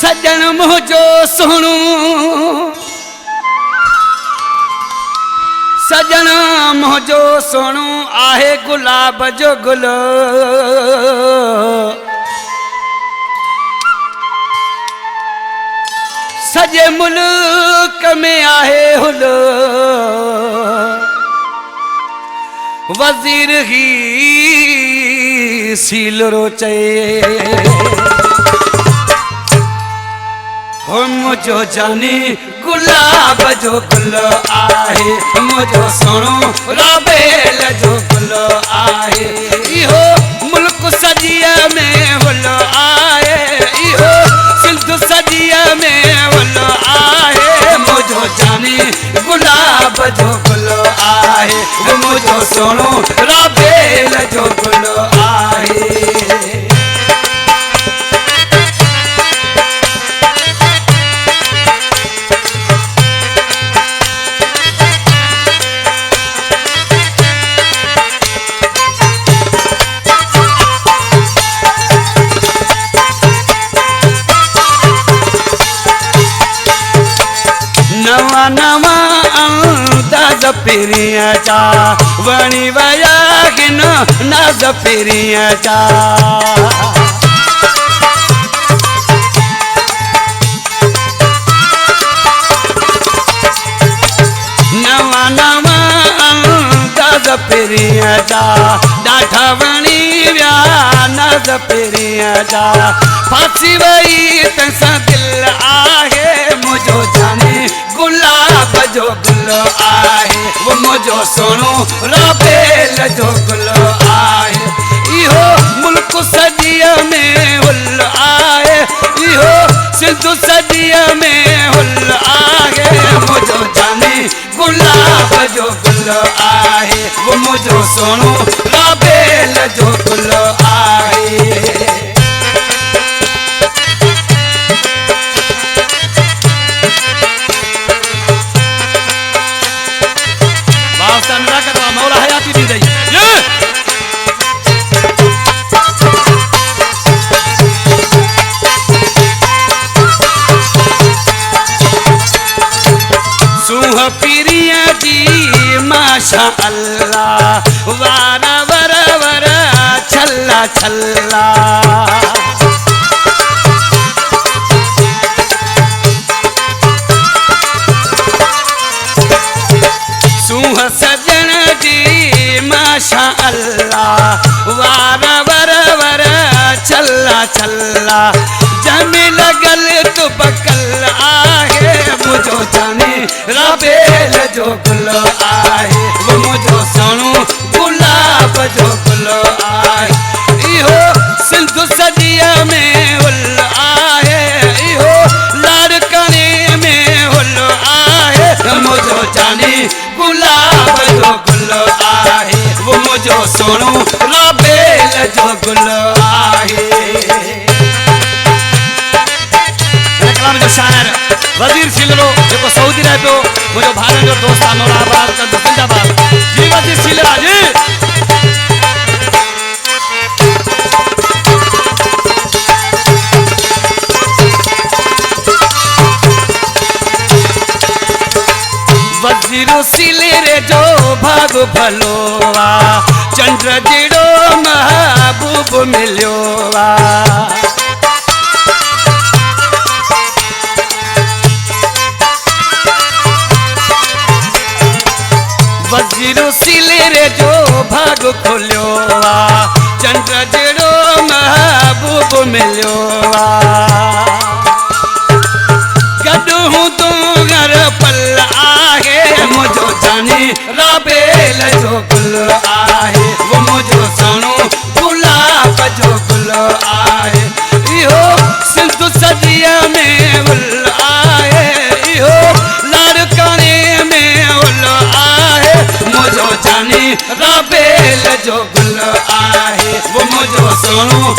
सजन मुझो सुणू सजन मुझो सुणू आहे गुलाब जो गुल सजे मुल्क में आहे हुल वजीर ही सील रोचे हो मुझो जानी गुलाब जो गुल आहे मुझो सुणो राबेल जो गुल आहे इहो मुल्क सजिया में हुल आहे इहो सिंध सजिया में हुल आहे मुझो जानी गुलाब जो गुल आहे मुझो सुणो राबेल जो गुल आहे नवा नवा अंदाज फिरिया चा वणी वया किन नाज फिरिया चा नवा नवा अंदाज फिरिया चा डाठा वणी व्या नाज फिरिया चा फांसी वई तंसा दिल आहे मुझो जाने गुलाब जो गुल आहे वो मुझो सुणो राबेल जो गुल आहे इहो मुल्क सजिया में हुल आहे इहो सिंध सजिया में हुल आहे मुझो जाने गुलाब जो गुल आहे वो मुझो सुणो राबेल जो गुल आहे मौला हयाती दी गई सुह पीरिया जी माशा अल्लाह वारा वरा वरा छल्ला छल्ला सुह सजन जी माशा अल्लाह वारा वरा वरा छल्ला छल्ला जमी लगल तो बकल आहे मुझो जाने राबेल जो गुल आहे वो मुझो सुणो गुलाब जो गुल आहे इहो सिंध सजिया में हुल आहे इहो लाड़काने में हुल आहे मुझो जाने गुलाब जो गुल आहे वो मुझो सुणो राबेल जो गुल आहे कलाम जो शायर वजीर सिलरो जो सऊदी रहे पियो मुझो भाइरनि जो दोस्त आहे मौलाबाद जिंदाबाद जी वजीर सिलरा जी वजीरो सिलेरे जो भाग भलोवा चंद्र जड़ो महबूब मिलियोवा वजीरो सिलेरे जो भाग खोलियोवा चंद्र जड़ो महबूब मिलियोवा गॾु हूं तूं घर पल आहे मुझो जाने राबेल जो गुल आहे वो मुझो सुणो गुलाब जो गुल आहे इहो सिंध सजिया में हुल आहे इहो लाड़काने में हुल आहे मुझो जाने राबेल जो गुल आहे वो मुझो सुणो